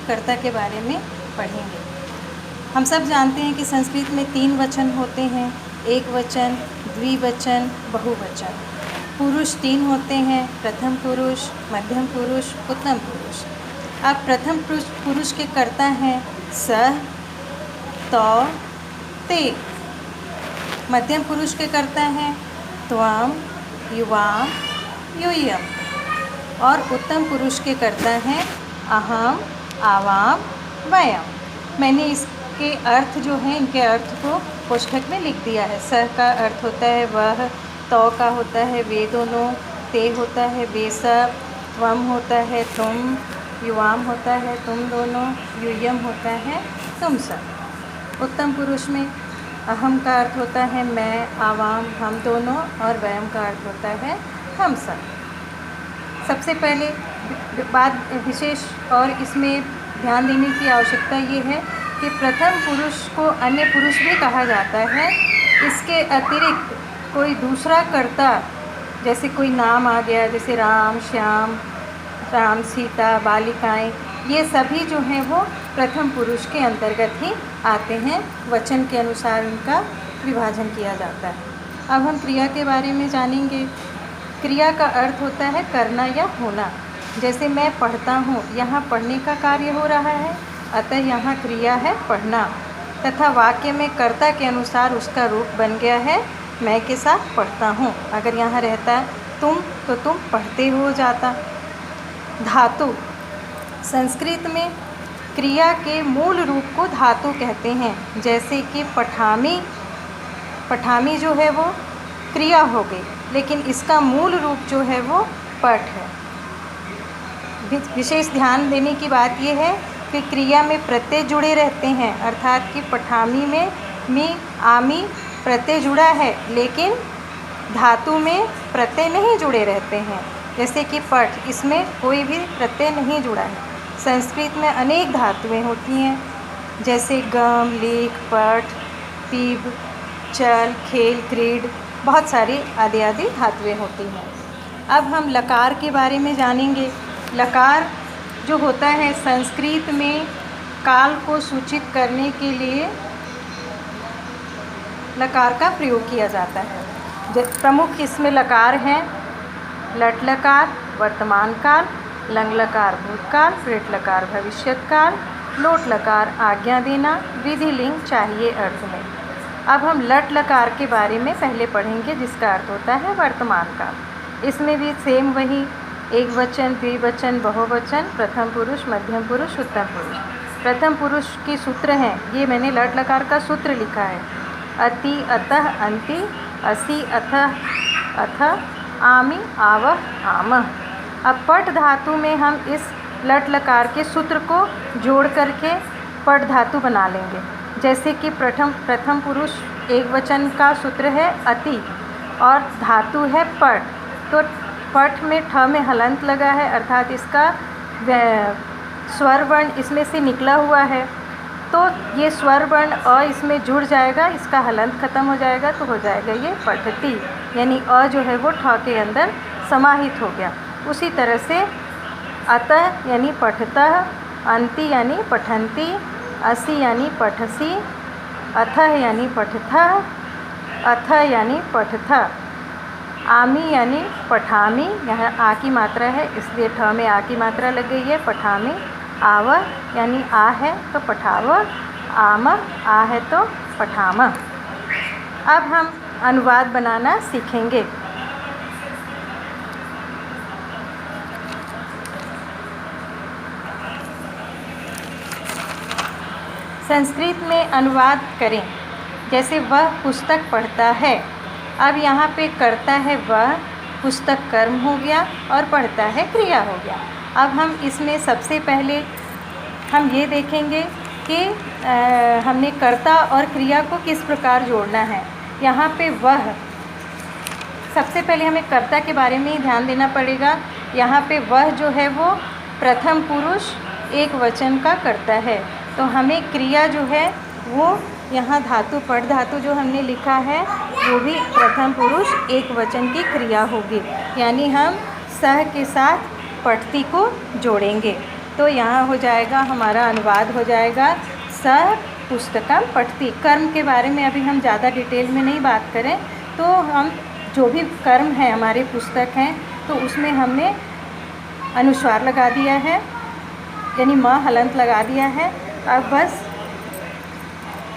कर्ता के बारे में पढ़ेंगे। हम सब जानते हैं कि संस्कृत में 3 वचन होते हैं, एक वचन, द्विवचन, बहुवचन। पुरुष 3 होते हैं, प्रथम पुरुष, मध्यम पुरुष, उत्तम पुरुष। अब प्रथम पुरुष के कर्ता हैं सः, तौ, ते। मध्यम पुरुष के कर्ता हैं त्वं, युवां, यूयम्। और उत्तम पुरुष के कर्ता हैं अहम, आवाम, वयम्। मैंने इसके अर्थ जो हैं, इनके अर्थ को कोष्ठक में लिख दिया है। सः का अर्थ होता है वह, तौ का होता है वे दोनों, ते होता है वे सब, त्वं होता है तुम, युवाम होता है तुम दोनों, यूयम् होता है तुम सब। उत्तम पुरुष में अहम का अर्थ होता है मैं, आवाम हम दोनों, और वयम् का अर्थ होता है हम सब। सबसे पहले बात विशेष और इसमें ध्यान देने की आवश्यकता ये है कि प्रथम पुरुष को अन्य पुरुष भी कहा जाता है। इसके अतिरिक्त कोई दूसरा कर्ता, जैसे कोई नाम आ गया, जैसे राम, श्याम, राम, सीता, बालिकाएं, ये सभी जो हैं वो प्रथम पुरुष के अंतर्गत ही आते हैं। वचन के अनुसार उनका विभाजन किया जाता है। अब हम क्रिया के बारे में जानेंगे। क्रिया का अर्थ होता है करना या होना। जैसे मैं पढ़ता हूँ, यहाँ पढ़ने का कार्य हो रहा है, अतः यहाँ क्रिया है पढ़ना, तथा वाक्य में कर्ता के अनुसार उसका रूप बन गया है मैं के साथ पढ़ता हूँ। अगर यहाँ रहता तुम तो तुम पढ़ते हो जाता। धातु, संस्कृत में क्रिया के मूल रूप को धातु कहते हैं। जैसे कि पठामी, पठामी जो है वो क्रिया हो गई, लेकिन इसका मूल रूप जो है वो पठ है। विशेष ध्यान देने की बात यह है कि क्रिया में प्रत्यय जुड़े रहते हैं, अर्थात कि पठामी में मी, आमी प्रत्यय जुड़ा है, लेकिन धातु में प्रत्यय नहीं जुड़े रहते हैं। जैसे कि पठ, इसमें कोई भी प्रत्यय नहीं जुड़ा है। संस्कृत में अनेक धातुएं होती हैं, जैसे गम, लेख, पठ, पीब, चल, खेल, क्रीड, बहुत सारी आदि आदि धातुएं होती हैं। अब हम लकार के बारे में जानेंगे। लकार जो होता है संस्कृत में काल को सूचित करने के लिए लकार का प्रयोग किया जाता है। प्रमुख इसमें लकार हैं लट लकार वर्तमान काल, लंग लकार भूतकाल, पृट लकार भविष्यत काल, लोट लकार आज्ञा देना, विधि लिंग चाहिए अर्थ में। अब हम लट लकार के बारे में पहले पढ़ेंगे, जिसका अर्थ होता है वर्तमान काल। इसमें भी सेम वही एक वचन, द्विवचन, बहुवचन, प्रथम पुरुष, मध्यम पुरुष, उत्तम पुरुष। प्रथम पुरुष के सूत्र हैं, ये मैंने लट लकार का सूत्र लिखा है। अति, अतः, अंति, असि, अथः, अथ, आमि, आवह, आमः। अब पठ धातु में हम इस लट लकार के सूत्र को जोड़ करके पठ धातु बना लेंगे। जैसे कि प्रथम पुरुष एक वचन का सूत्र है अति और धातु है पठ, तो पठ में ठ में हलंत लगा है, अर्थात इसका स्वर वर्ण इसमें से निकला हुआ है, तो ये स्वर वर्ण अ इसमें जुड़ जाएगा, इसका हलंत खत्म हो जाएगा, तो हो जाएगा ये पठती, यानी अ जो है वो ठ के अंदर समाहित हो गया। उसी तरह से अतः यानी पठतः, अंति यानी पठन्ति, असि यानी पठसि, अथः यानी पठथः, अथ यानी पठथ, आमि यानी पठामि, यहाँ आ की मात्रा है इसलिए ठ में आ की मात्रा लग गई है, पठामि। आव यानी आ है तो पठाव, आम आ है तो पठाम। अब हम अनुवाद बनाना सीखेंगे। संस्कृत में अनुवाद करें। जैसे वह पुस्तक पढ़ता है, अब यहाँ पे करता है वह, पुस्तक कर्म हो गया और पढ़ता है क्रिया हो गया। अब हम इसमें सबसे पहले हम ये देखेंगे कि हमने कर्ता और क्रिया को किस प्रकार जोड़ना है। यहाँ पे वह, सबसे पहले हमें कर्ता के बारे में ही ध्यान देना पड़ेगा। यहाँ पे वह जो है वो प्रथम पुरुष एक वचन का कर्ता है, तो हमें क्रिया जो है वो यहाँ धातु पठ धातु जो हमने लिखा है वो भी प्रथम पुरुष एक वचन की क्रिया होगी, यानी हम सह के साथ पठती को जोड़ेंगे। तो तो यहाँ हो जाएगा हमारा अनुवाद हो जाएगा सः पुस्तकम पठति। कर्म के बारे में अभी हम ज़्यादा डिटेल में नहीं बात करें, तो हम जो भी कर्म है हमारे पुस्तक हैं तो उसमें हमने अनुस्वार लगा दिया है, यानी म हलंत लगा दिया है। अब बस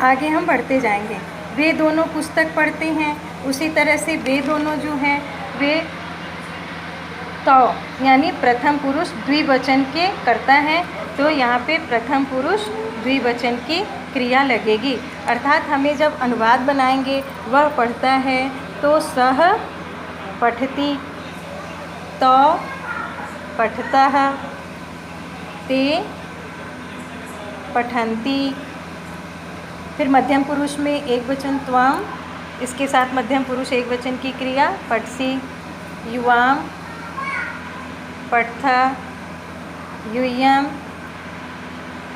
आगे हम बढ़ते जाएंगे। वे दोनों पुस्तक पढ़ते हैं, उसी तरह से वे दोनों जो हैं वे तो यानी प्रथम पुरुष द्विवचन के करता है, तो यहाँ पे प्रथम पुरुष द्विवचन की क्रिया लगेगी। अर्थात हमें जब अनुवाद बनाएंगे वह पढ़ता है तो सः पठति, तो पठतः, ते पठन्ति। फिर मध्यम पुरुष में एक वचन त्वम, इसके साथ मध्यम पुरुष एक वचन की क्रिया पठसि, युवाम पठथ, यूयम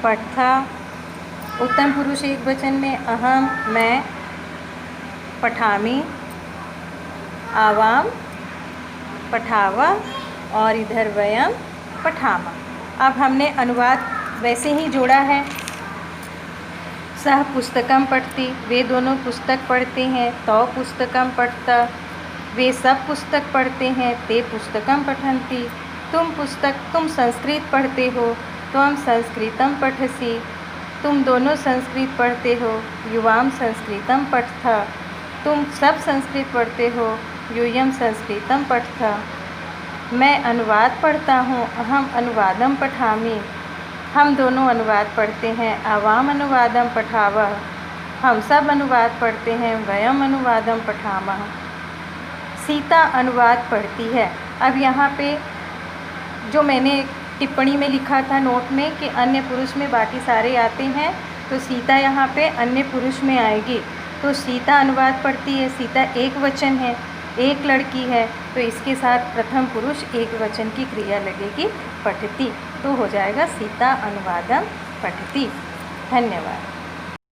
पठथ। उत्तम पुरुष एक वचन में अहम मैं पठामि, आवाम पठावा, और इधर वयम पठामा। अब हमने अनुवाद वैसे ही जोड़ा है। सः पुस्तकम पठति, वे दोनों पुस्तक पढ़ते हैं। तो पुस्तकम पठता, वे सब पुस्तक पढ़ते हैं। ते पुस्तकम पठन्ति, तुम संस्कृत पढ़ते हो, त्वं संस्कृतं पठसि, तुम दोनों संस्कृत पढ़ते हो। युवाम संस्कृतं पठथ, तुम सब संस्कृत पढ़ते हो। यूयम संस्कृतं पठथ, मैं अनुवाद पढ़ता हूँ। अहम अनुवादम पठामि, हम दोनों अनुवाद पढ़ते हैं। आवाम अनुवादम पठावः, हम सब अनुवाद पढ़ते हैं। वयम अनुवादम पठामः, सीता अनुवाद पढ़ती है। अब यहाँ पे जो मैंने टिप्पणी में लिखा था नोट में कि अन्य पुरुष में बाकी सारे आते हैं, तो सीता यहाँ पे अन्य पुरुष में आएगी। तो सीता अनुवाद पढ़ती है। सीता एक वचन है, एक लड़की है, तो इसके साथ प्रथम पुरुष एक वचन की क्रिया लगेगी पठति, तो हो जाएगा सीता अनुवादम पठति। धन्यवाद।